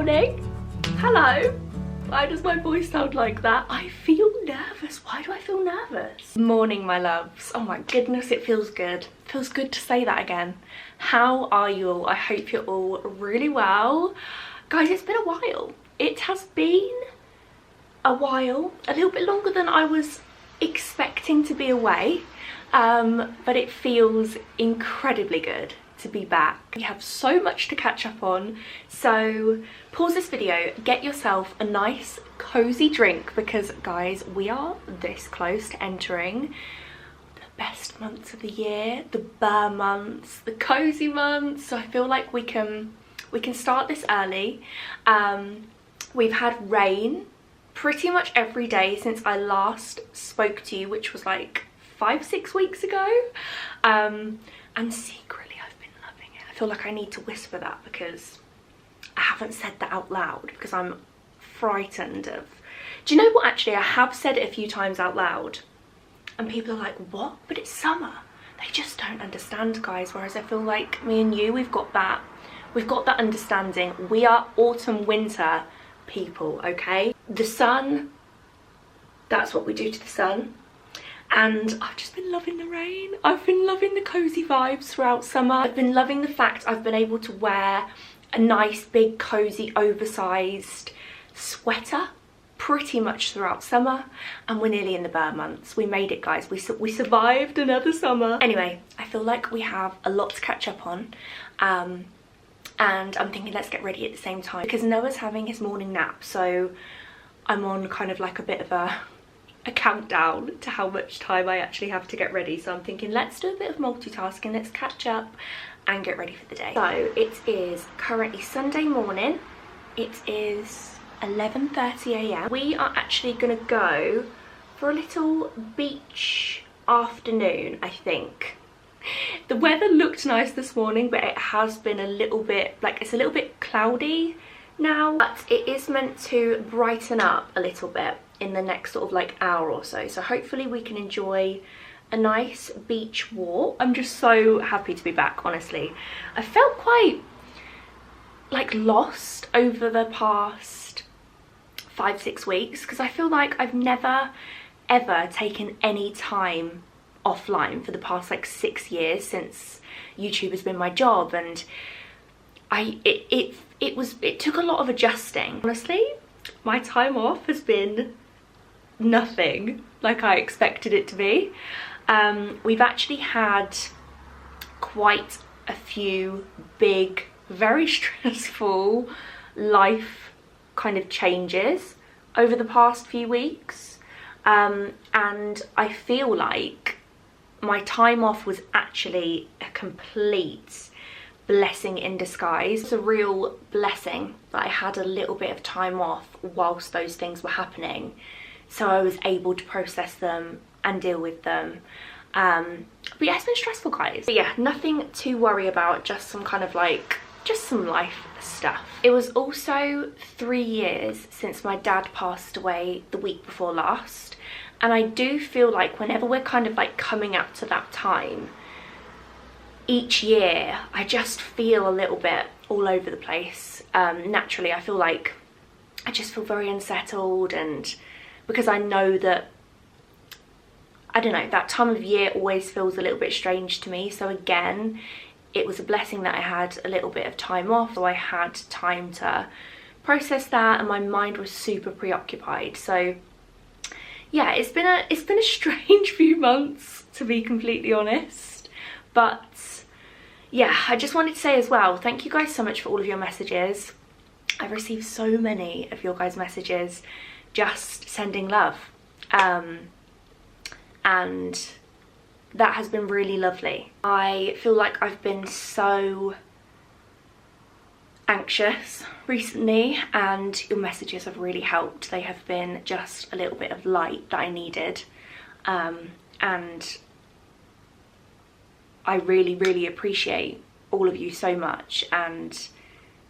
morning. Hello. Why does my voice sound like that? I feel nervous. Why do I feel nervous? Morning, my loves. Oh my goodness, it feels good. Feels good to say that again. How are you all? I hope you're all really well. Guys, it's been a while. It has been a while, a little bit longer than I was expecting to be away, but it feels incredibly good to be back. We have so much to catch up on, so pause this video, get yourself a nice cozy drink, because guys, we are this close to entering the best months of the year, the bear months, the cozy months. So I feel like we can start this early. We've had rain pretty much every day since I last spoke to you, which was like 5-6 weeks ago, and secretly I've been loving it. I feel like I need to whisper that because I haven't said that out loud because I'm frightened of... Do you know what, actually I have said it a few times out loud and people are like, what? But it's summer. They just don't understand, guys, whereas I feel like me and you, we've got that understanding. We are autumn winter people, okay? The sun, that's what we do to the sun. And I've just been loving the rain. I've been loving the cozy vibes throughout summer. I've been loving the fact I've been able to wear a nice big cozy oversized sweater pretty much throughout summer, and we're nearly in the bear months. We made it, guys. We survived another summer. Anyway, I feel like we have a lot to catch up on, and I'm thinking let's get ready at the same time because Noah's having his morning nap, so I'm on kind of like a bit of a countdown to how much time I actually have to get ready. So I'm thinking let's do a bit of multitasking, let's catch up and get ready for the day. So it is currently Sunday morning. It is 11:30 a.m. We are actually gonna go for a little beach afternoon, I think. The weather looked nice this morning, but it has been a little bit, like, it's a little bit cloudy now, but it is meant to brighten up a little bit in the next sort of like hour or so. So hopefully we can enjoy a nice beach walk. I'm just so happy to be back, honestly. I felt quite like lost over the past 5-6 weeks because I feel like I've never ever taken any time offline for the past like 6 years since YouTube has been my job, and it took a lot of adjusting. Honestly, my time off has been nothing like I expected it to be. We've actually had quite a few big, very stressful life kind of changes over the past few weeks, and I feel like my time off was actually a complete blessing in disguise. It's a real blessing that I had a little bit of time off whilst those things were happening, so I was able to process them and deal with them. But yeah, it's been stressful, guys. But yeah, nothing to worry about, just some kind of like, just some life stuff. It was also 3 years since my dad passed away the week before last, and I do feel like whenever we're kind of like coming up to that time, each year I just feel a little bit all over the place. Naturally, I feel like I just feel very unsettled, and because I know that, I don't know, that time of year always feels a little bit strange to me. So again, it was a blessing that I had a little bit of time off, so I had time to process that, and my mind was super preoccupied. So yeah, it's been a strange few months, to be completely honest. But yeah, I just wanted to say as well, thank you guys so much for all of your messages. I've received so many of your guys' messages just sending love, and that has been really lovely. I feel like I've been so anxious recently, and your messages have really helped. They have been just a little bit of light that I needed, and I really appreciate all of you so much, and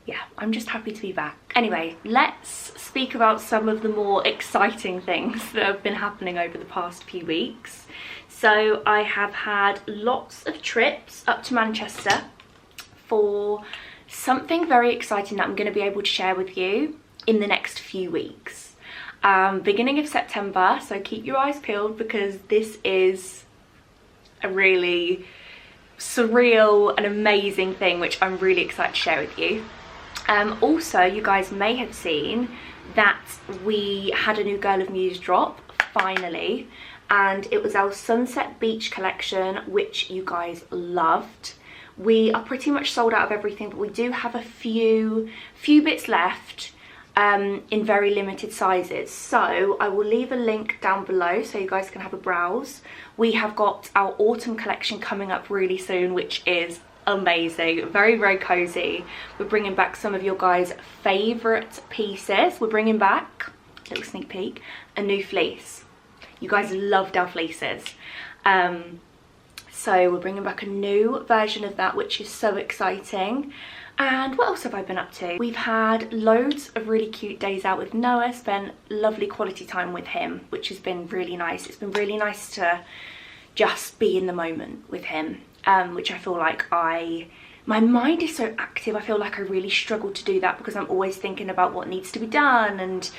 yeah, I'm just happy to be back. Anyway, let's speak about some of the more exciting things that have been happening over the past few weeks. So I have had lots of trips up to Manchester for something very exciting that I'm going to be able to share with you in the next few weeks. Beginning of September, so keep your eyes peeled because this is a really surreal and amazing thing which I'm really excited to share with you. Also, you guys may have seen that we had a new Girl of Muse drop, finally, and it was our Sunset Beach collection, which you guys loved. We are pretty much sold out of everything, but we do have a few bits left in very limited sizes. So I will leave a link down below so you guys can have a browse. We have got our autumn collection coming up really soon, which is amazing. Very, very cozy. We're bringing back some of your guys' favourite pieces. We're bringing back, little sneak peek, a new fleece. You guys loved our fleeces. So we're bringing back a new version of that, which is so exciting. And what else have I been up to? We've had loads of really cute days out with Noah, spent lovely quality time with him, which has been really nice. It's been really nice to just be in the moment with him, which I feel like my mind is so active. I feel like I really struggle to do that because I'm always thinking about what needs to be done, and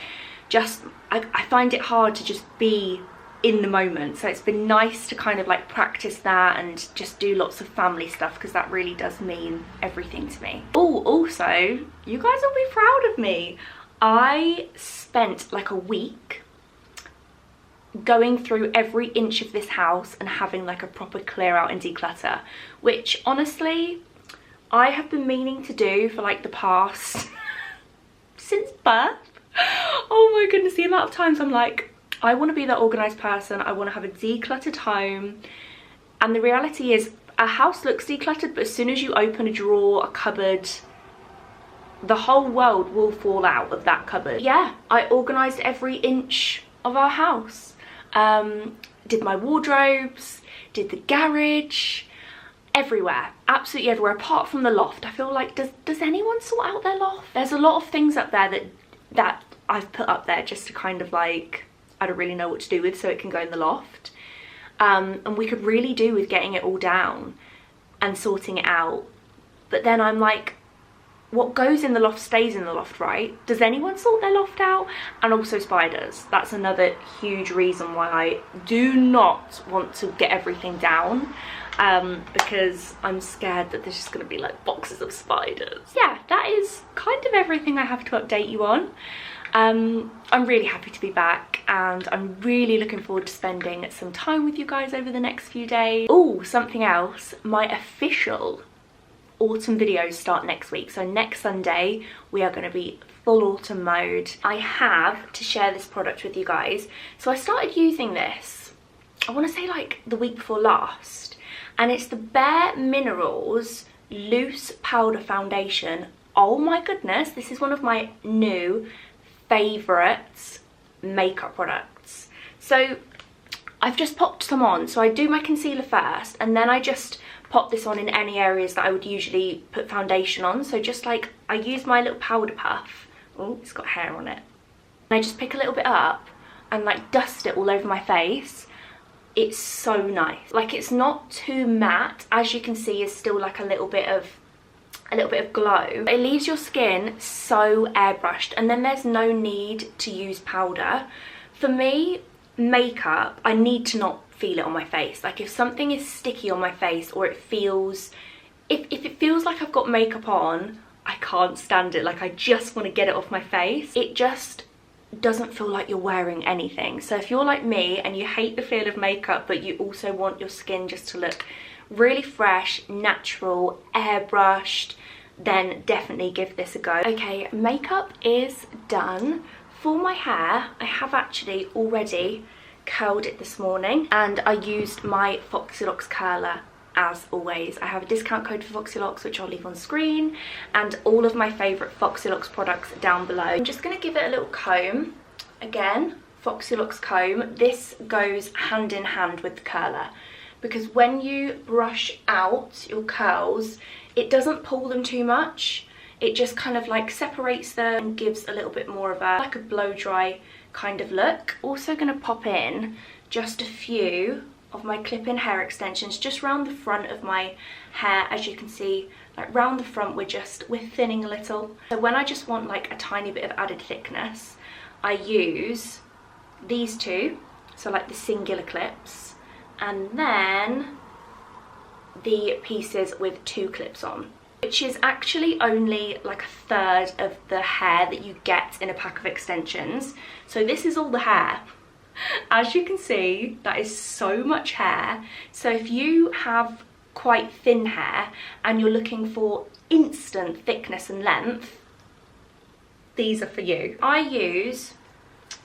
just I find it hard to just be in the moment. So it's been nice to kind of like practice that and just do lots of family stuff because that really does mean everything to me. Oh, also, you guys will be proud of me. I spent like a week going through every inch of this house and having like a proper clear out and declutter, which honestly I have been meaning to do for like the past since birth. Oh my goodness, the amount of times I'm like, I want to be that organised person, I want to have a decluttered home. And the reality is, a house looks decluttered, but as soon as you open a drawer, a cupboard, the whole world will fall out of that cupboard. Yeah, I organised every inch of our house. Did my wardrobes, did the garage, everywhere, absolutely everywhere, apart from the loft. I feel like, does anyone sort out their loft? There's a lot of things up there that I've put up there just to kind of like, I don't really know what to do with, so it can go in the loft. And we could really do with getting it all down and sorting it out. But then I'm like, what goes in the loft stays in the loft, right? Does anyone sort their loft out? And also spiders. That's another huge reason why I do not want to get everything down, because I'm scared that there's just going to be like boxes of spiders. Yeah, that is kind of everything I have to update you on. I'm really happy to be back, and I'm really looking forward to spending some time with you guys over the next few days. Oh, something else, my official autumn videos start next week. So next Sunday we are going to be full autumn mode. I have to share this product with you guys. So I started using this, I want to say like the week before last, and it's the Bare Minerals Loose Powder Foundation. Oh my goodness, this is one of my new favourite makeup products. So I've just popped some on. So I do my concealer first, and then I just pop this on in any areas that I would usually put foundation on. So just like, I use my little powder puff. Oh, it's got hair on it. And I just pick a little bit up and like dust it all over my face. It's so nice. Like, it's not too matte. As you can see, it's still like a little bit of glow. It leaves your skin so airbrushed, and then there's no need to use powder. For me, makeup, I need to not feel it on my face. Like, if something is sticky on my face, or it feels, if it feels like I've got makeup on, I can't stand it. Like, I just want to get it off my face. It just doesn't feel like you're wearing anything. So if you're like me and you hate the feel of makeup, but you also want your skin just to look really fresh, natural, airbrushed, then definitely give this a go. Okay, makeup is done. For my hair, I have actually already curled it this morning, and I used my FoxyLocks curler as always. I have a discount code for FoxyLocks, which I'll leave on screen, and all of my favourite FoxyLocks products down below. I'm just going to give it a little comb. Again, FoxyLocks comb. This goes hand in hand with the curler, because when you brush out your curls, it doesn't pull them too much. It just kind of like separates them and gives a little bit more of a, like a blow dry kind of look. Also going to pop in just a few of my clip-in hair extensions just around the front of my hair. As you can see, Like round the front we're thinning a little. So when I just want like a tiny bit of added thickness, I use these two, so like the singular clips, and then the pieces with 2 clips on, which is actually only like 1/3 of the hair that you get in a pack of extensions. So this is all the hair. As you can see, that is so much hair. So if you have quite thin hair and you're looking for instant thickness and length, these are for you. I use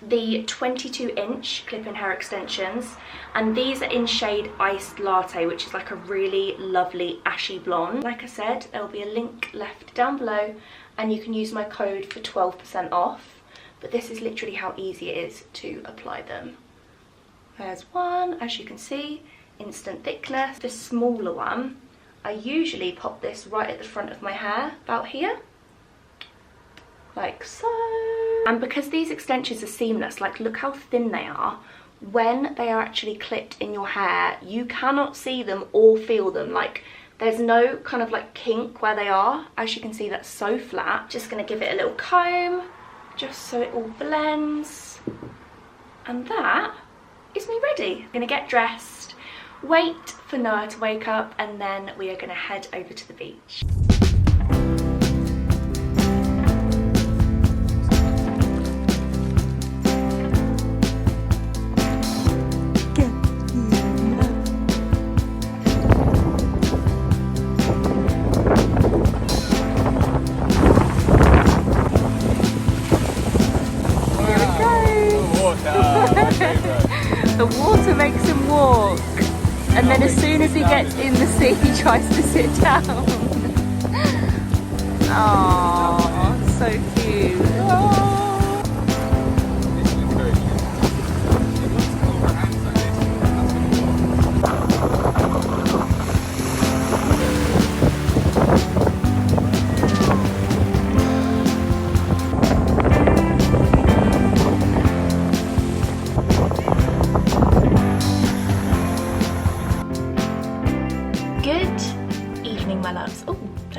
the 22-inch clip-in hair extensions, and these are in shade Iced Latte, which is like a really lovely ashy blonde. Like I said, there will be a link left down below and you can use my code for 12% off. But this is literally how easy it is to apply them. There's one, as you can see, instant thickness. The smaller one, I usually pop this right at the front of my hair, about here, like so. And because these extensions are seamless, like look how thin they are, when they are actually clipped in your hair, you cannot see them or feel them. Like there's no kind of like kink where they are. As you can see, that's so flat. Just gonna give it a little comb, just so it all blends. And that is me ready. I'm gonna get dressed, wait for Noah to wake up, and then we are gonna head over to the beach. The water makes him walk, and then as soon as he gets in the sea, he tries to sit down. Aww, so cute. Aww.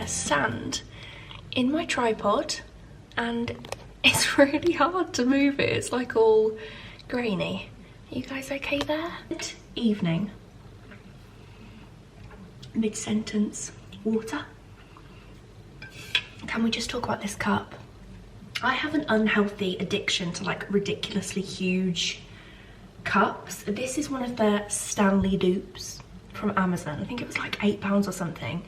Sand in my tripod and it's really hard to move it. It's like all grainy. Are you guys okay there? Good evening. Mid-sentence. Water. Can we just talk about this cup? I have an unhealthy addiction to like ridiculously huge cups. This is one of the Stanley dupes from Amazon. I think it was like £8 or something.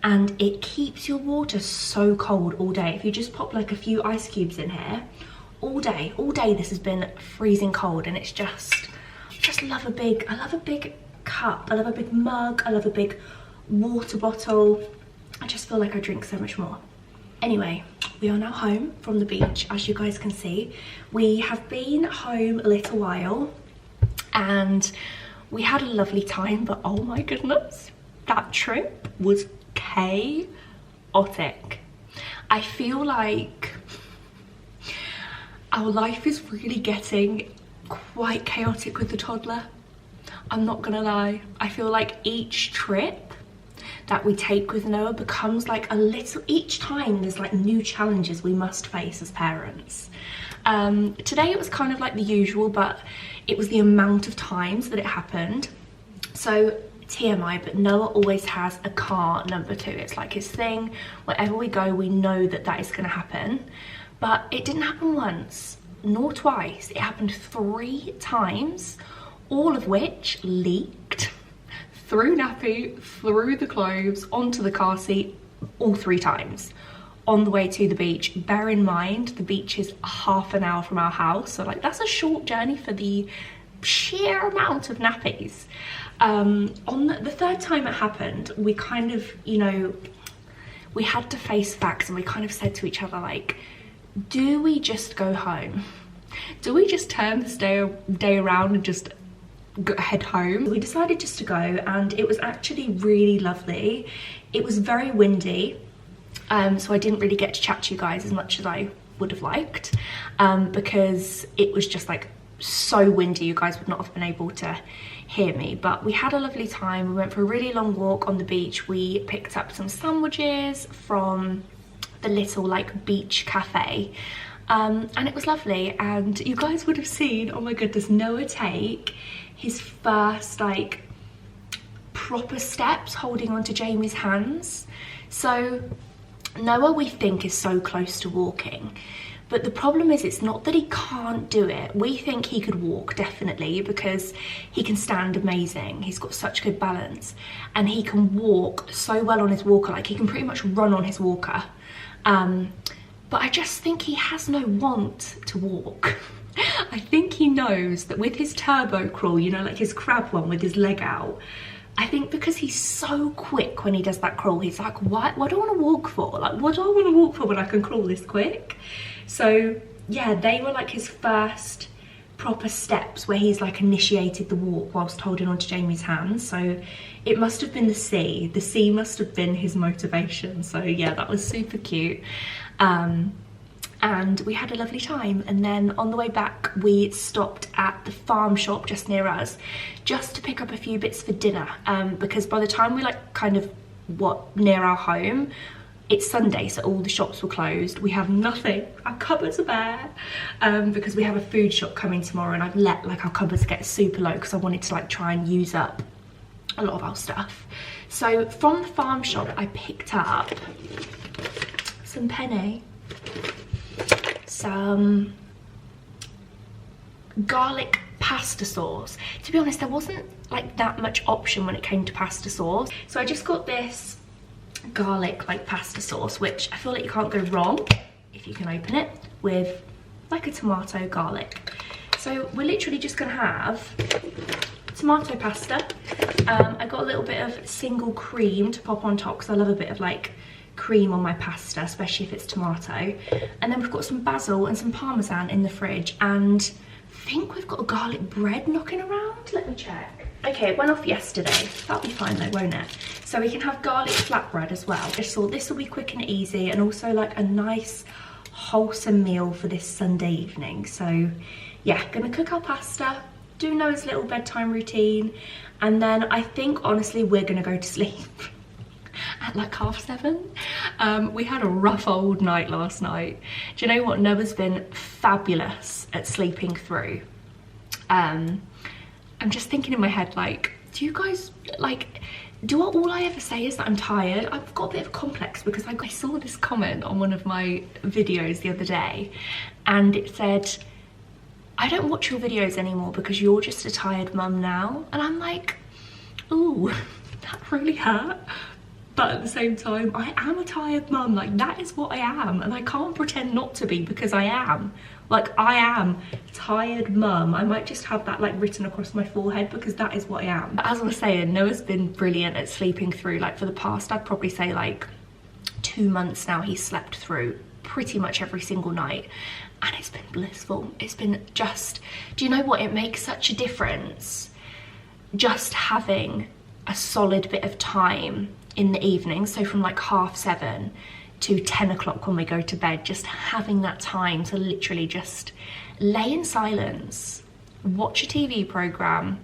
And it keeps your water so cold all day. If you just pop like a few ice cubes in here, all day this has been freezing cold, and it's just, I love a big cup, I love a big mug, I love a big water bottle. I just feel like I drink so much more. Anyway, we are now home from the beach, as you guys can see. We have been home a little while and we had a lovely time, but oh my goodness, that trip was chaotic. I feel like our life is really getting quite chaotic with the toddler. I'm not gonna lie. I feel like each trip that we take with Noah becomes like a little, each time there's like new challenges we must face as parents. Today it was kind of like the usual, but it was the amount of times that it happened. So TMI, but Noah always has a car number 2. It's like his thing. Wherever we go, we know that that is going to happen. But it didn't happen once, nor twice. It happened 3 times, all of which leaked through nappy, through the clothes, onto the car seat, all 3 times on the way to the beach. Bear in mind, the beach is half an hour from our house, so like that's a short journey for the sheer amount of nappies. On the 3rd time it happened, we kind of, you know, we had to face facts, and we kind of said to each other, like, do we just go home? Do we just turn this day around and just head home? We decided just to go, and it was actually really lovely. It was very windy, so I didn't really get to chat to you guys as much as I would have liked, because it was just like so windy. You guys would not have been able to hear me. But we had a lovely time. We went for a really long walk on the beach. We picked up some sandwiches from the little like beach cafe, and it was lovely. And you guys would have seen, oh my goodness, Noah take his first like proper steps holding onto Jamie's hands. So Noah, we think, is so close to walking, but the problem is it's not that he can't do it. We think he could walk definitely, because he can stand amazing. He's got such good balance, and he can walk so well on his walker. Like, he can pretty much run on his walker. But I just think he has no want to walk. I think he knows that with his turbo crawl, you know, like his crab one with his leg out, I think because he's so quick when he does that crawl, he's like, what do I want to walk for? Like, what do I want to walk for when I can crawl this quick? So yeah, they were like his first proper steps where he's like initiated the walk whilst holding onto Jamie's hands. So it must have been the sea. The sea must have been his motivation. So yeah, that was super cute. And we had a lovely time. And then on the way back, we stopped at the farm shop just near us, just to pick up a few bits for dinner. Because by the time we like kind of near our home, it's Sunday, so all the shops were closed. We have nothing. Our cupboards are bare, because we have a food shop coming tomorrow, and I've let like our cupboards get super low because I wanted to like try and use up a lot of our stuff. So from the farm shop, I picked up some penne, some garlic pasta sauce. To be honest, there wasn't like that much option when it came to pasta sauce, so I just got this garlic like pasta sauce, which I feel like you can't go wrong if you can open it, with like a tomato garlic. So we're literally just gonna have tomato pasta. I got a little bit of single cream to pop on top because I love a bit of like cream on my pasta, especially if it's tomato. And then we've got some basil and some parmesan in the fridge, and I think we've got a garlic bread knocking around. Let me check. Okay, it went off yesterday. That'll be fine though, won't it? So we can have garlic flatbread as well. Just thought this will be quick and easy, and also like a nice wholesome meal for this Sunday evening. So yeah, gonna cook our pasta, do Noah's little bedtime routine, and then I think honestly we're gonna go to sleep at like 7:30. We had a rough old night last night. Do you know what? Noah's been fabulous at sleeping through. I'm just thinking in my head, like, do you guys, like, all I ever say is that I'm tired? I've got a bit of a complex because I saw this comment on one of my videos the other day, and it said, I don't watch your videos anymore because you're just a tired mum now. And I'm like, ooh, that really hurt. But at the same time, I am a tired mum. Like, that is what I am, and I can't pretend not to be, because I am. Like, I am tired mum. I might just have that like written across my forehead, because that is what I am. But as I was saying, Noah's been brilliant at sleeping through. Like, for the past, I'd probably say like 2 months now, he's slept through pretty much every single night, and it's been blissful. It's been just, do you know what? It makes such a difference just having a solid bit of time in the evening. So from like 7:30 to 10 o'clock when we go to bed, just having that time to literally just lay in silence, watch a TV program,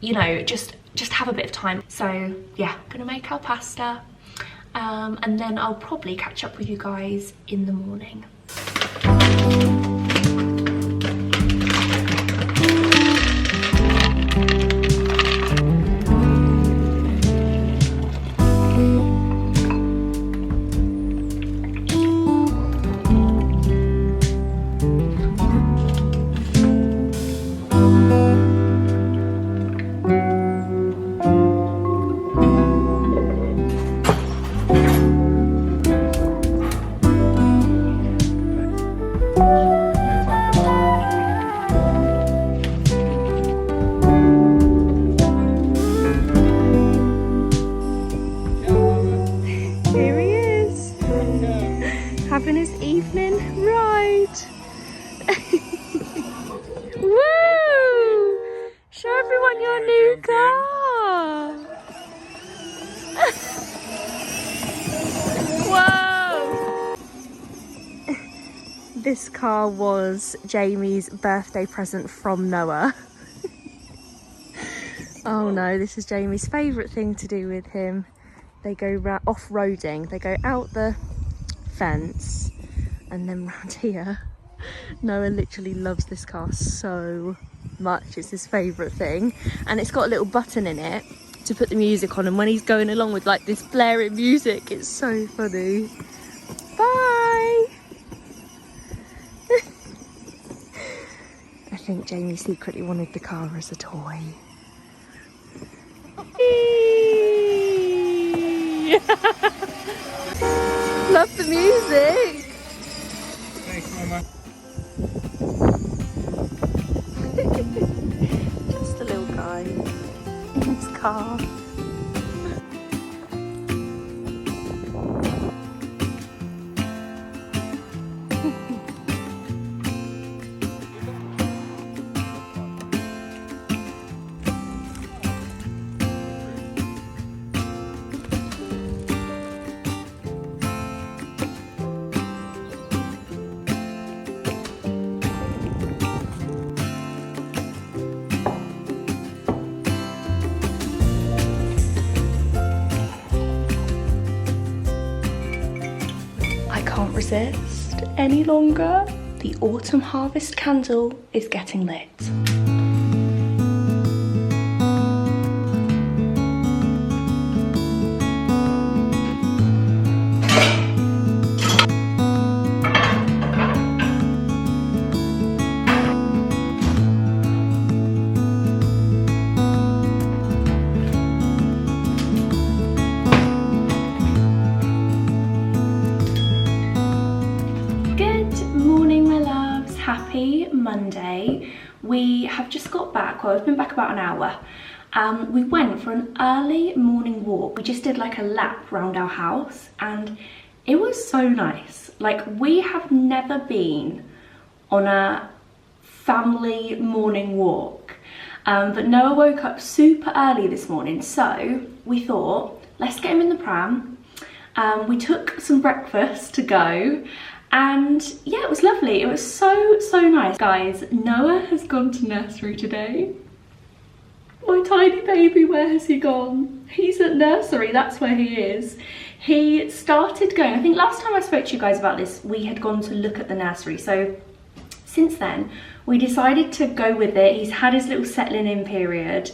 you know, just have a bit of time. So yeah, I'm gonna make our pasta, and then I'll probably catch up with you guys in the morning. Having his evening ride. Woo! Show everyone your new car. Whoa! This car was Jamie's birthday present from Noah. Oh no, this is Jamie's favourite thing to do with him. They go off-roading. They go out the fence and then round here. Noah literally loves this car so much. It's his favourite thing. And it's got a little button in it to put the music on. And when he's going along with like this blaring music, it's so funny. Bye! I think Jamie secretly wanted the car as a toy. Love the music. Thanks, Mama. Just a little guy in his car. Can't resist any longer. The autumn harvest candle is getting lit. Happy Monday. We have just got back, well, I've been back about an hour. We went for an early morning walk. We just did like a lap around our house and it was so nice. Like, we have never been on a family morning walk, but Noah woke up super early this morning, so we thought, let's get him in the pram. We took some breakfast to go. And yeah, it was lovely. It was so nice. Guys, Noah has gone to nursery today. My tiny baby, where has he gone? He's at nursery, that's where he is. He started going, I think last time I spoke to you guys about this, we had gone to look at the nursery. So since then, we decided to go with it. He's had his little settling in period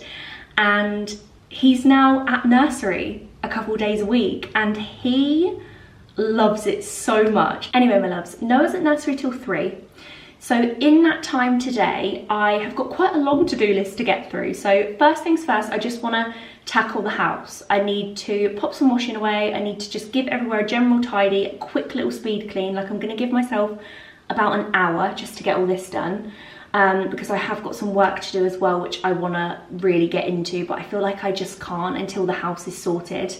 and he's now at nursery a couple days a week and he loves it so much. Anyway, my loves, Noah's at nursery till 3. So in that time today, I have got quite a long to-do list to get through. So first things first, I just want to tackle the house. I need to pop some washing away. I need to just give everywhere a general tidy, a quick little speed clean. Like, I'm going to give myself about an hour just to get all this done. Because I have got some work to do as well, which I want to really get into, but I feel like I just can't until the house is sorted.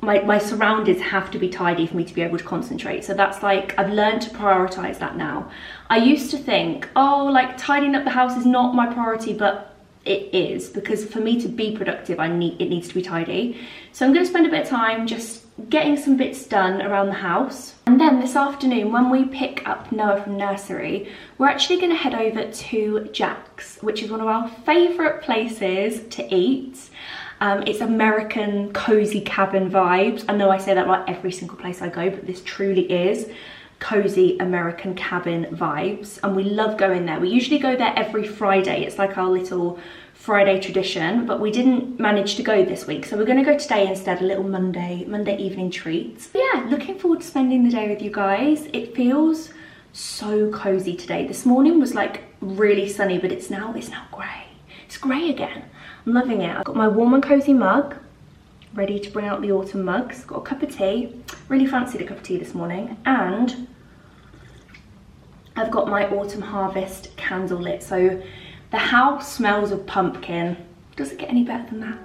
My surroundings have to be tidy for me to be able to concentrate. So that's like, I've learned to prioritize that now. I used to think, oh, like tidying up the house is not my priority, but it is, because for me to be productive, it needs to be tidy. So I'm going to spend a bit of time just getting some bits done around the house. And then this afternoon, when we pick up Noah from nursery, we're actually going to head over to Jack's, which is one of our favourite places to eat. It's American cozy cabin vibes. I know I say that about every single place I go, but this truly is cozy American cabin vibes, and we love going there. We usually go there every Friday. It's like our little Friday tradition, but we didn't manage to go this week, so we're going to go today instead, a little Monday evening treat. But yeah, looking forward to spending the day with you guys. It feels so cozy today. This morning was like really sunny, but it's now grey. It's grey again. I'm loving it. I've got my warm and cozy mug, ready to bring out the autumn mugs. Got a cup of tea. Really fancied a cup of tea this morning. And I've got my autumn harvest candle lit. So the house smells of pumpkin. Does it get any better than that?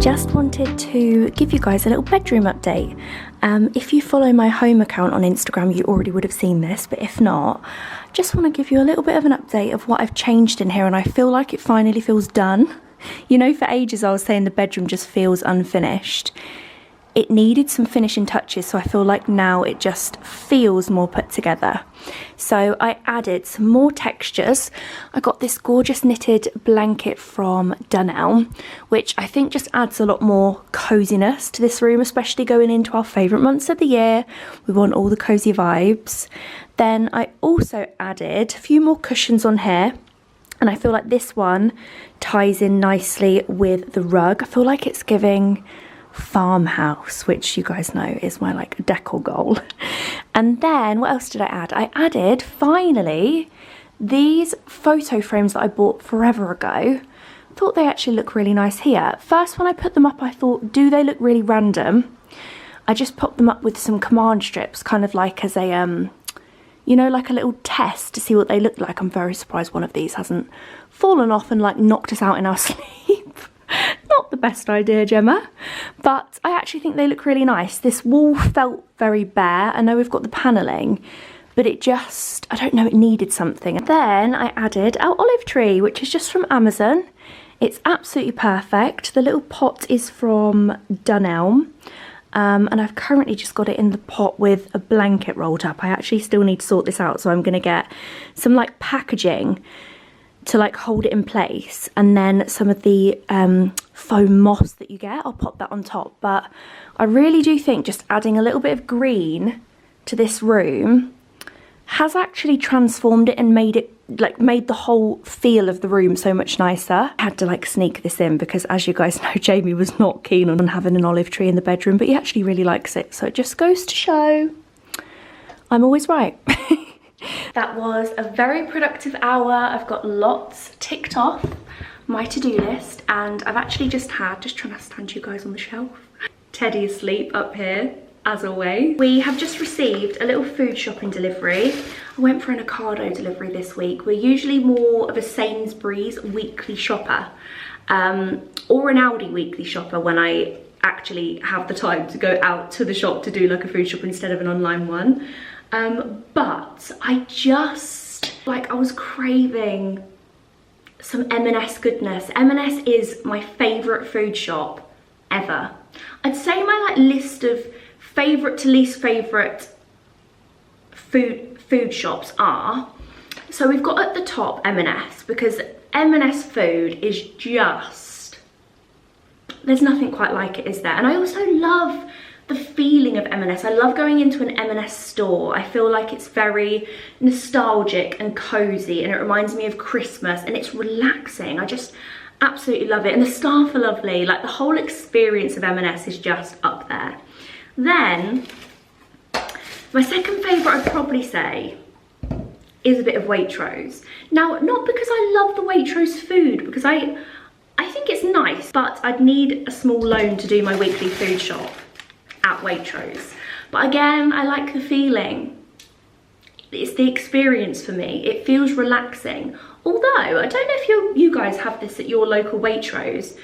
Just wanted to give you guys a little bedroom update. If you follow my home account on Instagram, you already would have seen this, but if not, just want to give you a little bit of an update of what I've changed in here, and I feel like it finally feels done. You know, for ages I was saying the bedroom just feels unfinished. It needed some finishing touches, so I feel like now it just feels more put together. So I added some more textures. I got this gorgeous knitted blanket from Dunelm, which I think just adds a lot more coziness to this room, especially going into our favourite months of the year. We want all the cosy vibes. Then I also added a few more cushions on here, and I feel like this one ties in nicely with the rug. I feel like it's giving farmhouse, which you guys know is my like decor goal. And then what else did I add? I added finally these photo frames that I bought forever ago. Thought they actually look really nice here. First, when I put them up, I thought, do they look really random? I just popped them up with some command strips, kind of like as a you know, like a little test to see what they look like. I'm very surprised one of these hasn't fallen off and like knocked us out in our sleep. Not the best idea, Gemma, but I actually think they look really nice. This wall felt very bare. I know we've got the panelling, but it just, I don't know, it needed something. And then I added our olive tree, which is just from Amazon. It's absolutely perfect. The little pot is from Dunelm, and I've currently just got it in the pot with a blanket rolled up. I actually still need to sort this out, so I'm going to get some like packaging to like hold it in place, and then some of the foam moss that you get, I'll pop that on top. But I really do think just adding a little bit of green to this room has actually transformed it and made it like made the whole feel of the room so much nicer. I had to like sneak this in because, as you guys know, Jamie was not keen on having an olive tree in the bedroom, but he actually really likes it, so it just goes to show I'm always right. That was a very productive hour. I've got lots ticked off my to-do list, and I've actually just trying to stand you guys on the shelf. Teddy asleep up here, as always. We have just received a little food shopping delivery. I went for an Ocado delivery this week. We're usually more of a Sainsbury's weekly shopper, or an Aldi weekly shopper when I actually have the time to go out to the shop to do like a food shop instead of an online one. But I just, like, I was craving some M&S goodness. M&S is my favourite food shop ever. I'd say my like list of favourite to least favourite food shops are, so we've got at the top M&S, because M&S food is just, there's nothing quite like it, is there? And I also love the feeling of M&S. I love going into an M&S store. I feel like it's very nostalgic and cozy, and it reminds me of Christmas, and it's relaxing. I just absolutely love it, and the staff are lovely. Like, the whole experience of M&S is just up there. Then my second favourite, I'd probably say, is a bit of Waitrose. Now, not because I love the Waitrose food, because I think it's nice, but I'd need a small loan to do my weekly food shop at Waitrose. But again, I like the feeling. It's the experience for me. It feels relaxing. Although, I don't know if you guys have this at your local Waitrose.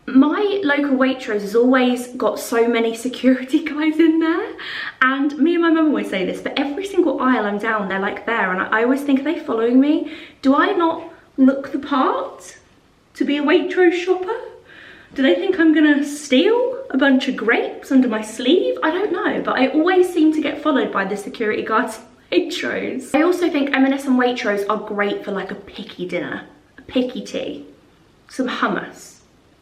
My local Waitrose has always got so many security guys in there, and me and my mum always say this, but every single aisle I'm down, they're like there, and I always think, are they following me? Do I not look the part to be a Waitrose shopper? Do they think I'm gonna steal a bunch of grapes under my sleeve? I don't know, but I always seem to get followed by the security guards at Waitrose. I also think M&S and Waitrose are great for like a picky dinner, a picky tea, some hummus,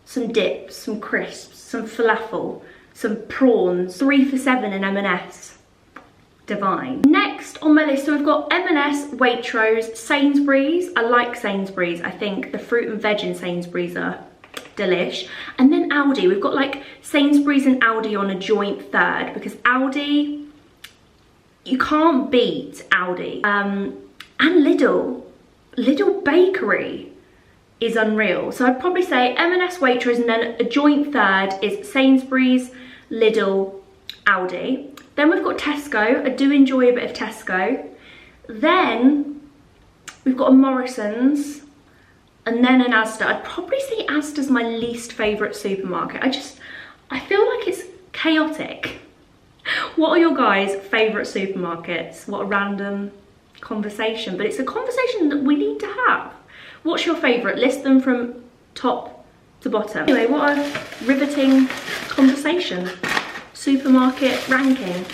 some dips, some crisps, some falafel, some prawns. 3 for £7 in M&S. Divine. Next on my list, so we've got M&S, Waitrose, Sainsbury's. I like Sainsbury's. I think the fruit and veg in Sainsbury's are delish. And then Aldi. We've got like Sainsbury's and Aldi on a joint third, because Aldi, you can't beat Aldi. And Lidl Bakery is unreal. So I'd probably say M&S, Waitrose, and then a joint third is Sainsbury's, Lidl, Aldi. Then we've got Tesco. I do enjoy a bit of Tesco. Then we've got a Morrison's, and then an Asda. I'd probably say Asda's my least favourite supermarket. I feel like it's chaotic. What are your guys' favourite supermarkets? What a random conversation, but it's a conversation that we need to have. What's your favourite? List them from top to bottom. Anyway, what a riveting conversation. Supermarket ranking.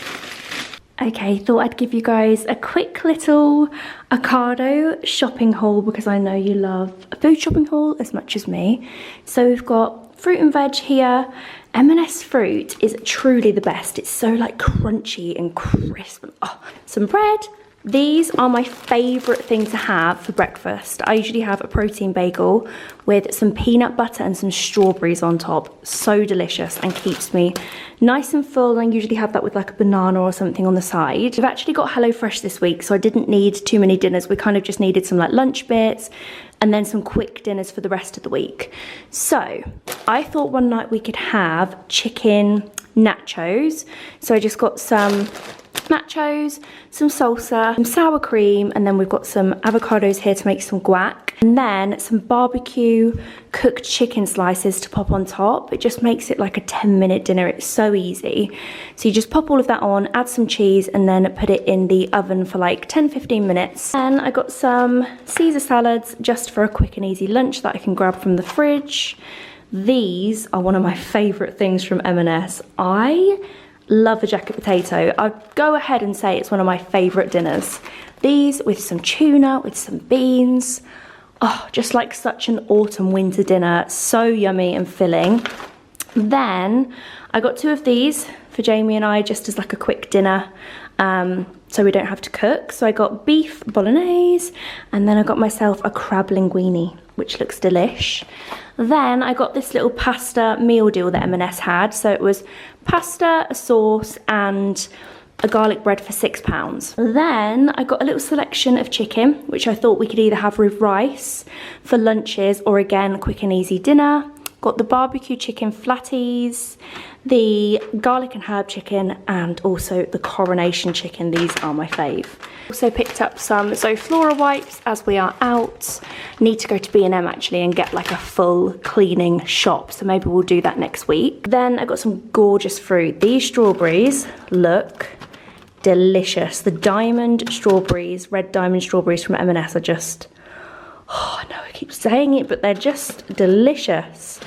Okay, thought I'd give you guys a quick little Ocado shopping haul because I know you love a food shopping haul as much as me. So we've got fruit and veg here. M&S fruit is truly the best. It's so like crunchy and crisp. Oh, some bread. These are my favourite thing to have for breakfast. I usually have a protein bagel with some peanut butter and some strawberries on top. So delicious and keeps me nice and full. And I usually have that with like a banana or something on the side. We've actually got HelloFresh this week, so I didn't need too many dinners. We kind of just needed some like lunch bits and then some quick dinners for the rest of the week. So I thought one night we could have chicken nachos. So I just got some nachos, some salsa, some sour cream, and then we've got some avocados here to make some guac, and then some barbecue cooked chicken slices to pop on top. It just makes it like a 10-minute dinner. It's so easy. So you just pop all of that on, add some cheese, and then put it in the oven for like 10-15 minutes. And I got some Caesar salads just for a quick and easy lunch that I can grab from the fridge. These are one of my favourite things from M&S. I love a jacket potato. I'd go ahead and say it's one of my favourite dinners. These with some tuna, with some beans. Oh, just like such an autumn winter dinner. So yummy and filling. Then I got 2 of these for Jamie and I just as like a quick dinner. So we don't have to cook. So I got beef bolognese, and then I got myself a crab linguine, which looks delish. Then I got this little pasta meal deal that M&S had. So it was pasta, a sauce, and a garlic bread for £6. Then I got a little selection of chicken, which I thought we could either have with rice for lunches or again, a quick and easy dinner. Got the barbecue chicken flatties, the garlic and herb chicken, and also the coronation chicken. These are my fave. Also picked up some Zoflora wipes as we are out. Need to go to B&M actually and get like a full cleaning shop, so maybe we'll do that next week. Then I got some gorgeous fruit. These strawberries look delicious. The diamond strawberries, red diamond strawberries from M&S are just, oh, I know I keep saying it, but they're just delicious.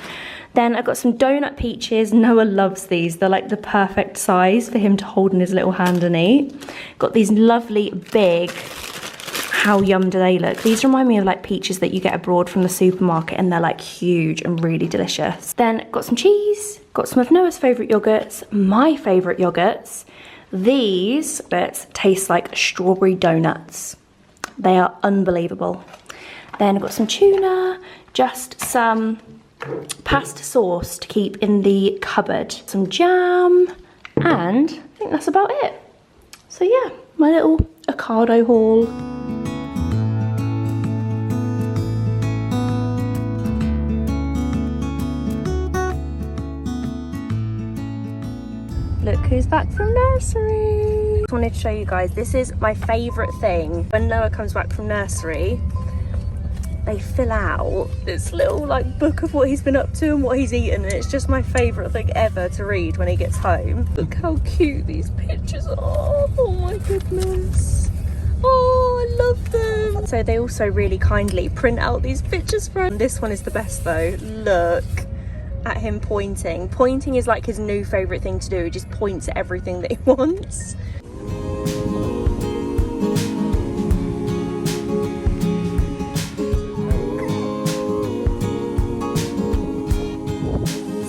Then I got some donut peaches. Noah loves these. They're like the perfect size for him to hold in his little hand and eat. Got these lovely big, how yum do they look? These remind me of like peaches that you get abroad from the supermarket, and they're like huge and really delicious. Then got some cheese, got some of Noah's favourite yogurts, my favourite yogurts. These bits taste like strawberry donuts. They are unbelievable. Then I've got some tuna, just some pasta sauce to keep in the cupboard, some jam, and I think that's about it. So yeah, my little Ocado haul. Look who's back from nursery. I wanted to show you guys, this is my favourite thing. When Noah comes back from nursery, they fill out this little like book of what he's been up to and what he's eaten, and it's just my favourite thing ever to read when he gets home. Look how cute these pictures are. Oh my goodness. Oh, I love them. So they also really kindly print out these pictures for him. This one is the best though. Look at him pointing. Pointing is like his new favourite thing to do. He just points at everything that he wants.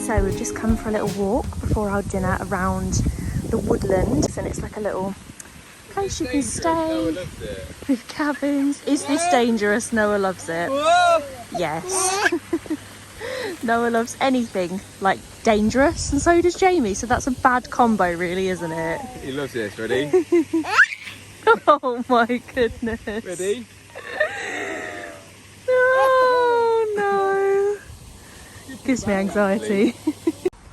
So we've just come for a little walk before our dinner around the woodland, and it's like a little place you can stay with cabins. Is this dangerous? Noah loves it. Yes. Noah loves anything like dangerous, and so does Jamie, so that's a bad combo really, isn't it? He loves this. Ready? Oh my goodness. Ready? Oh no. Gives me anxiety.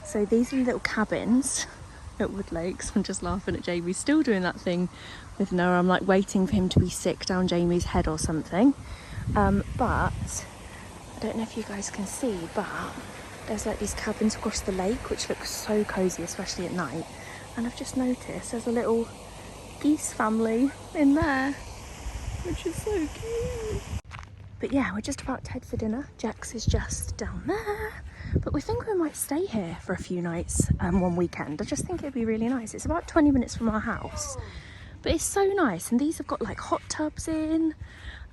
So these are the little cabins at Wood Lakes. I'm just laughing at Jamie still doing that thing with Noah. I'm like waiting for him to be sick down Jamie's head or something. But I don't know if you guys can see, but there's like these cabins across the lake which look so cosy, especially at night. And I've just noticed there's a little geese family in there. which is so cute. But yeah, we're just about to head for dinner. Jax is just down there. But we think we might stay here for a few nights, one weekend. I just think it'd be really nice. It's about 20 minutes from our house, but it's so nice. And these have got like hot tubs in,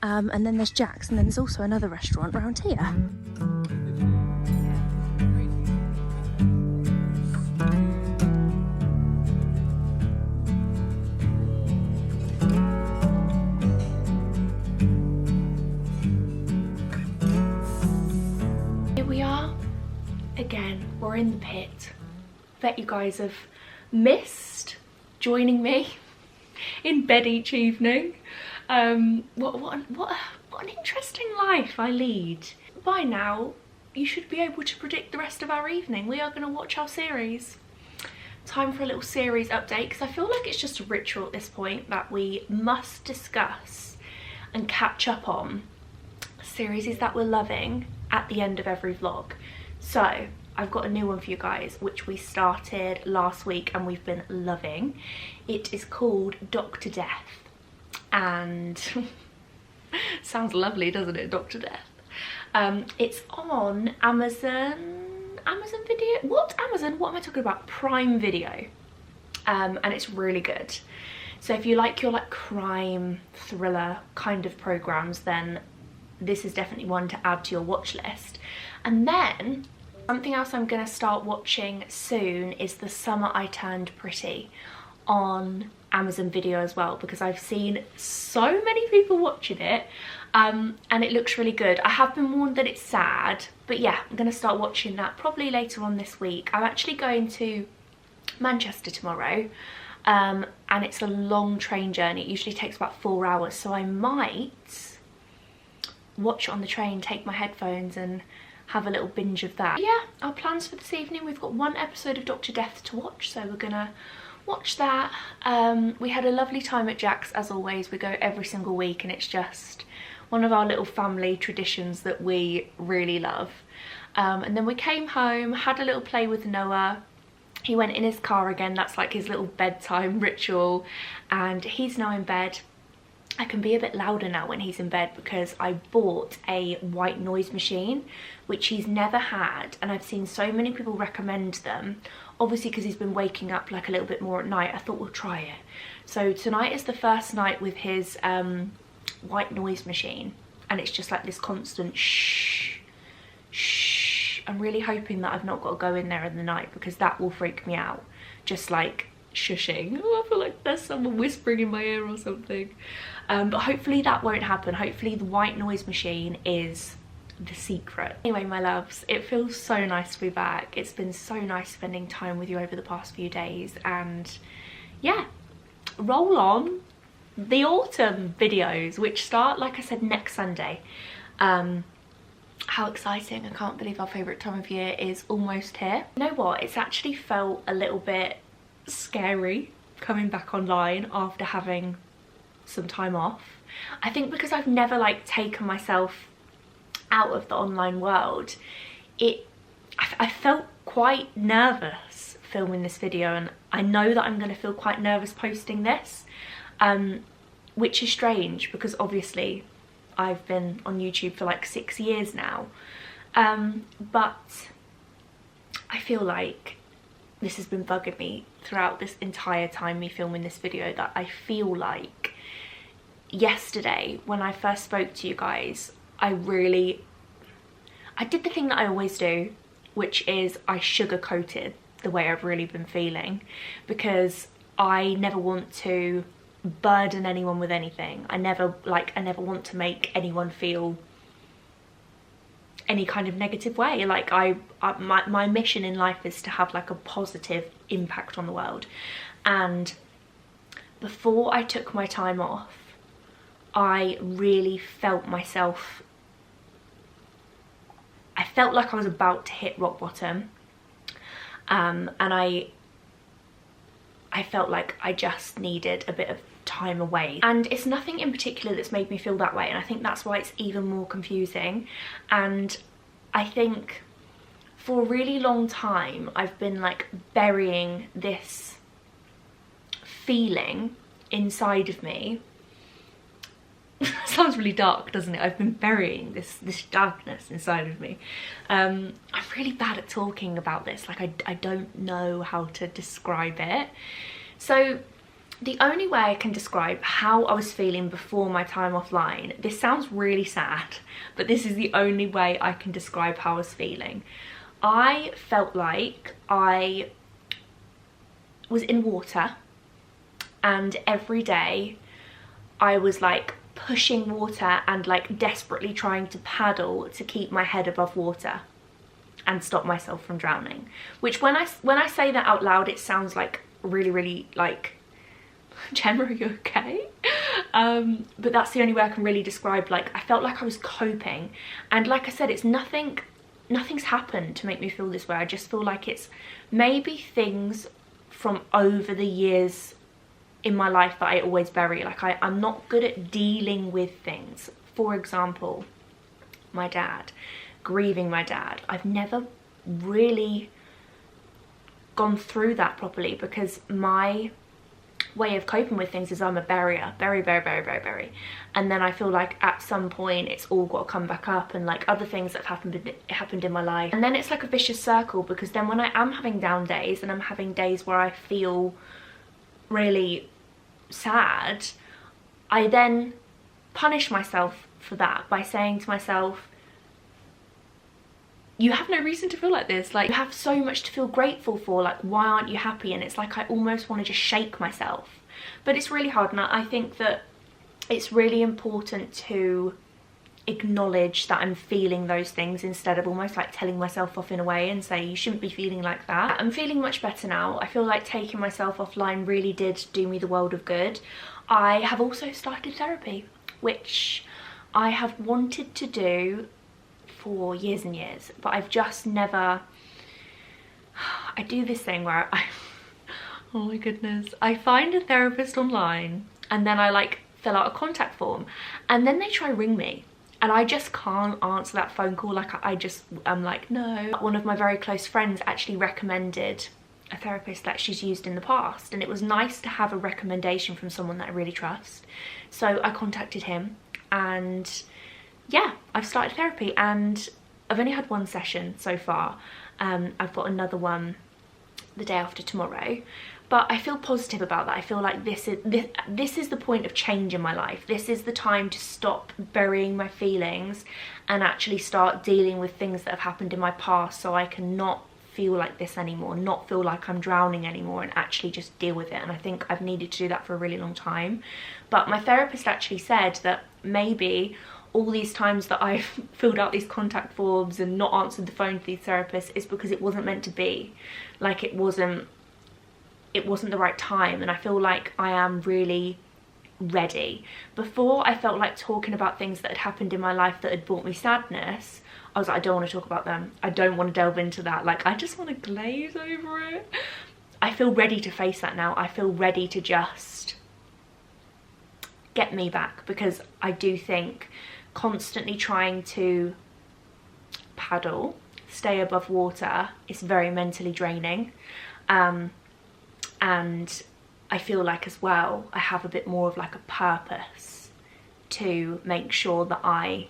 and then there's Jax, and then there's also another restaurant around here. Here we are again. We're in the pit. Bet you guys have missed joining me in bed each evening. What an interesting life I lead. By now, you should be able to predict the rest of our evening. We are going to watch our series. Time for a little series update, because I feel like it's just a ritual at this point that we must discuss and catch up on series that we're loving at the end of every vlog. So I've got a new one for you guys, which we started last week and we've been loving. It is called Dr. Death, and sounds lovely, doesn't it? Dr. Death. It's on Amazon Video. What Amazon? What am I talking about? Prime Video. And it's really good. So if you like your like crime thriller kind of programs, then this is definitely one to add to your watch list. And then something else I'm going to start watching soon is The Summer I Turned Pretty on Amazon Video as well, because I've seen so many people watching it, and it looks really good. I have been warned that it's sad, but yeah, I'm going to start watching that probably later on this week. I'm actually going to Manchester tomorrow, and it's a long train journey. It usually takes about 4 hours, so I might watch it on the train, take my headphones and have a little binge of that. Yeah, our plans for this evening, we've got one episode of Dr. Death to watch, so we're gonna watch that. We had a lovely time at Jack's as always. We go every single week and it's just one of our little family traditions that we really love. And then we came home, had a little play with Noah. He went in his car again, that's like his little bedtime ritual, and he's now in bed. I can be a bit louder now when he's in bed because I bought a white noise machine, which he's never had, and I've seen so many people recommend them. Obviously because he's been waking up like a little bit more at night, I thought we'll try it. So tonight is the first night with his white noise machine, and it's just like this constant shh, shh. I'm really hoping that I've not got to go in there in the night, because that will freak me out. Just like shushing. Oh, I feel like there's someone whispering in my ear or something. But hopefully that won't happen. Hopefully the white noise machine is the secret. Anyway, my loves, it feels so nice to be back. It's been so nice spending time with you over the past few days, and yeah, roll on the autumn videos, which start, like I said, next Sunday. How exciting. I can't believe our favourite time of year is almost here. You know what, it's actually felt a little bit scary coming back online after having some time off. I think because I've never like taken myself out of the online world, I felt quite nervous filming this video, and I know that I'm going to feel quite nervous posting this, which is strange because obviously I've been on YouTube for like 6 years now, but I feel like this has been bugging me throughout this entire time, me filming this video, that I feel like yesterday when I first spoke to you guys, I did the thing that I always do, which is I sugar-coated the way I've really been feeling, because I never want to burden anyone with anything. I never want to make anyone feel any kind of negative way. Like my mission in life is to have like a positive impact on the world. And before I took my time off, I really felt myself, I felt like I was about to hit rock bottom, and I felt like I just needed a bit of time away. And it's nothing in particular that's made me feel that way, and I think that's why it's even more confusing. And I think for a really long time I've been like burying this feeling inside of me sounds really dark, doesn't it? I've been burying this darkness inside of me. I'm really bad at talking about this. Like I don't know how to describe it. So the only way I can describe how I was feeling before my time offline, this sounds really sad, but this is the only way I can describe how I was feeling. I felt like I was in water, and every day I was like pushing water and like desperately trying to paddle to keep my head above water and stop myself from drowning. Which when I say that out loud, it sounds like really like, Gemma, are you okay? But that's the only way I can really describe, like, I felt like I was coping. And like I said, it's nothing's happened to make me feel this way. I just feel like it's maybe things from over the years in my life that I always bury. Like I'm not good at dealing with things. For example, my dad, grieving my dad. I've never really gone through that properly because my way of coping with things is I'm a barrier, very. And then I feel like at some point it's all got to come back up, and like other things that have happened in my life. And then it's like a vicious circle, because then when I am having down days and I'm having days where I feel really sad, I then punish myself for that by saying to myself, you have no reason to feel like this, like you have so much to feel grateful for, like why aren't you happy? And it's like I almost want to just shake myself, but it's really hard. And I think that it's really important to acknowledge that I'm feeling those things instead of almost like telling myself off in a way and say you shouldn't be feeling like that. I'm feeling much better now. I feel like taking myself offline really did do me the world of good. I have also started therapy, which I have wanted to do for years and years, but I've just never, I do this thing where oh my goodness, I find a therapist online and then I like fill out a contact form and then they try ring me. And I just can't answer that phone call. Like I'm like, no. One of my very close friends actually recommended a therapist that she's used in the past, and it was nice to have a recommendation from someone that I really trust. So I contacted him, and yeah, I've started therapy, and I've only had one session so far. I've got another one the day after tomorrow. But I feel positive about that. I feel like this is the point of change in my life. This is the time to stop burying my feelings and actually start dealing with things that have happened in my past, so I can not feel like this anymore, not feel like I'm drowning anymore, and actually just deal with it. And I think I've needed to do that for a really long time. But my therapist actually said that maybe all these times that I've filled out these contact forms and not answered the phone to these therapists is because it wasn't meant to be. Like it wasn't the right time, and I feel like I am really ready. Before, I felt like talking about things that had happened in my life that had brought me sadness, I was like, I don't want to talk about them. I don't want to delve into that. Like, I just want to glaze over it. I feel ready to face that now. I feel ready to just get me back, because I do think constantly trying to paddle, stay above water, is very mentally draining. And I feel like as well I have a bit more of like a purpose to make sure that I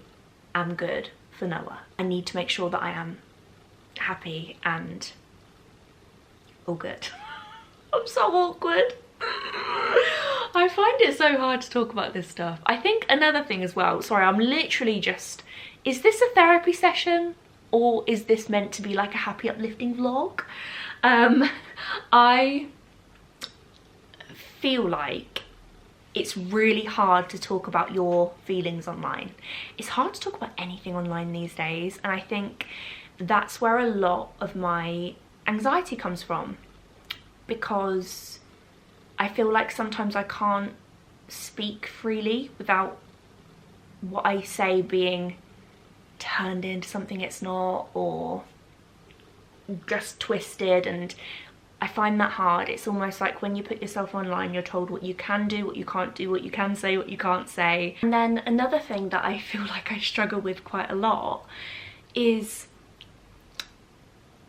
am good for Noah. I need to make sure that I am happy and all good. I'm so awkward. I find it so hard to talk about this stuff. I think another thing as well, sorry, I'm literally just, is this a therapy session or is this meant to be like a happy uplifting vlog? I feel like it's really hard to talk about your feelings online. It's hard to talk about anything online these days, and I think that's where a lot of my anxiety comes from, because I feel like sometimes I can't speak freely without what I say being turned into something it's not, or just twisted, and I find that hard. It's almost like when you put yourself online, you're told what you can do, what you can't do, what you can say, what you can't say. And then another thing that I feel like I struggle with quite a lot is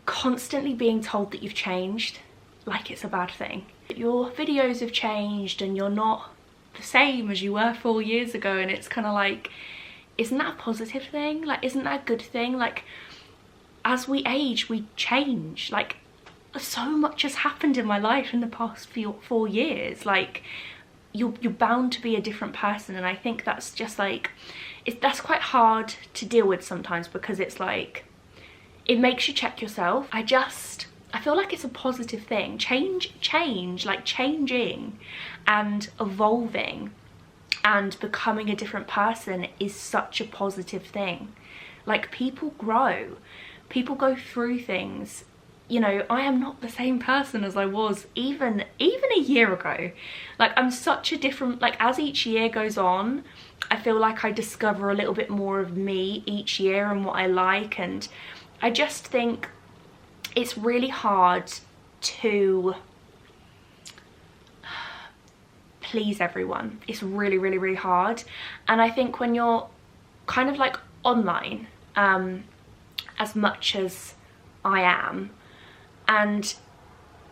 constantly being told that you've changed, like it's a bad thing. Your videos have changed and you're not the same as you were 4 years ago, and it's kind of like, isn't that a positive thing? Like, isn't that a good thing? Like, as we age, we change. Like, so much has happened in my life in the past 4 years. Like, you're bound to be a different person, and I think that's just like, that's quite hard to deal with sometimes, because it's like, it makes you check yourself. I feel like it's a positive thing. Change, like changing and evolving and becoming a different person is such a positive thing. Like, people grow, people go through things. You know, I am not the same person as I was even a year ago. Like, I'm such a different, like, as each year goes on, I feel like I discover a little bit more of me each year and what I like, and I just think it's really hard to please everyone. It's really, really, really hard. And I think when you're kind of like online, as much as I am, and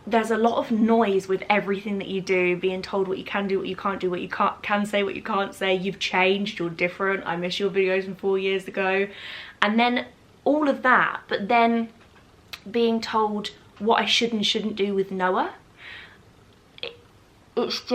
there's a lot of noise with everything that you do, being told what you can do, what you can't do, what you can say, what you can't say. You've changed, you're different, I miss your videos from 4 years ago. And then all of that, but then being told what I should and shouldn't do with Noah, it's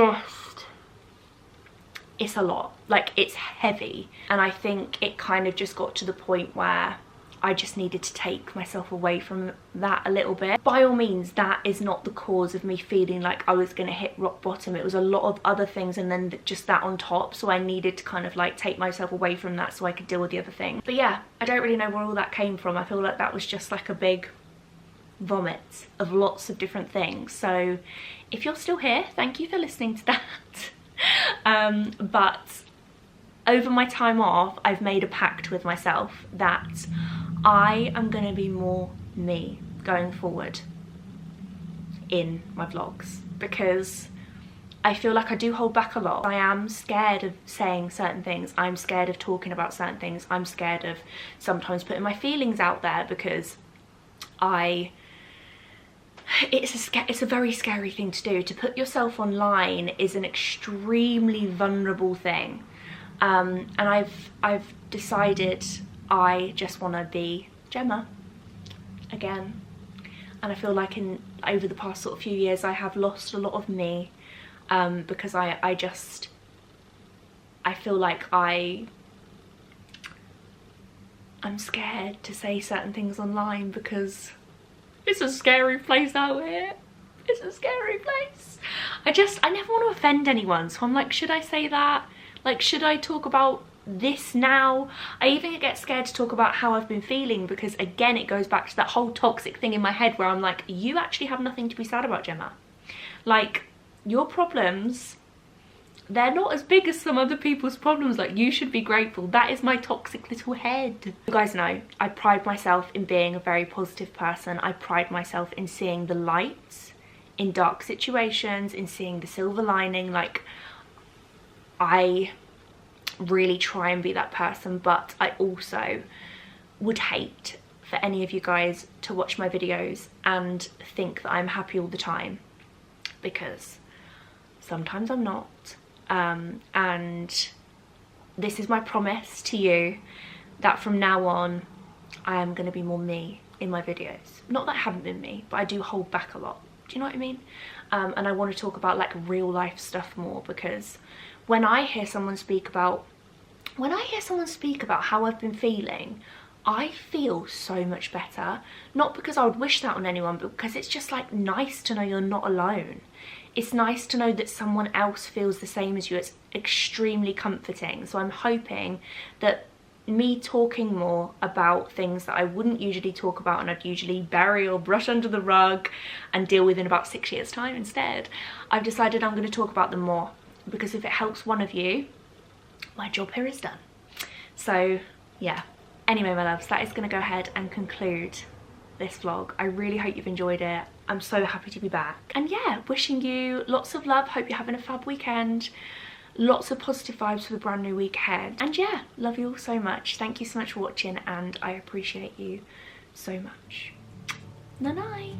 a lot. Like, it's heavy. And I think it kind of just got to the point where I just needed to take myself away from that a little bit. By all means, that is not the cause of me feeling like I was gonna hit rock bottom. It was a lot of other things, and then just that on top. So I needed to kind of like take myself away from that so I could deal with the other thing. But yeah, I don't really know where all that came from. I feel like that was just like a big vomit of lots of different things. So if you're still here, thank you for listening to that. But over my time off, I've made a pact with myself that I am going to be more me going forward in my vlogs, because I feel like I do hold back a lot. I am scared of saying certain things. I'm scared of talking about certain things. I'm scared of sometimes putting my feelings out there, because it's a very scary thing to do. To put yourself online is an extremely vulnerable thing. And I've decided I just want to be Gemma again. And I feel like over the past sort of few years I have lost a lot of me, because I feel like I'm scared to say certain things online, because it's a scary place out here. It's a scary place. I never want to offend anyone, so I'm like, should I say that? Like, should I talk about this now? I even get scared to talk about how I've been feeling, because again, it goes back to that whole toxic thing in my head where I'm like, you actually have nothing to be sad about, Gemma. Like, your problems, they're not as big as some other people's problems. Like, you should be grateful. That is my toxic little head. You guys know, I pride myself in being a very positive person. I pride myself in seeing the light in dark situations, in seeing the silver lining. Like, I really try and be that person, but I also would hate for any of you guys to watch my videos and think that I'm happy all the time, because sometimes I'm not. And this is my promise to you, that from now on I am going to be more me in my videos. Not that I haven't been me, but I do hold back a lot. Do you know what I mean? And I want to talk about like real life stuff more, because when I hear someone speak about how I've been feeling, I feel so much better. Not because I would wish that on anyone, but because it's just like nice to know you're not alone. It's nice to know that someone else feels the same as you. It's extremely comforting. So I'm hoping that me talking more about things that I wouldn't usually talk about and I'd usually bury or brush under the rug and deal with in about 6 years' time instead, I've decided I'm going to talk about them more, because if it helps one of you, my job here is done. So yeah, anyway my loves, that is going to go ahead and conclude this vlog. I really hope you've enjoyed it. I'm so happy to be back, and yeah, wishing you lots of love. Hope you're having a fab weekend, lots of positive vibes for the brand new week ahead, and yeah, love you all so much. Thank you so much for watching, and I appreciate you so much. Night night.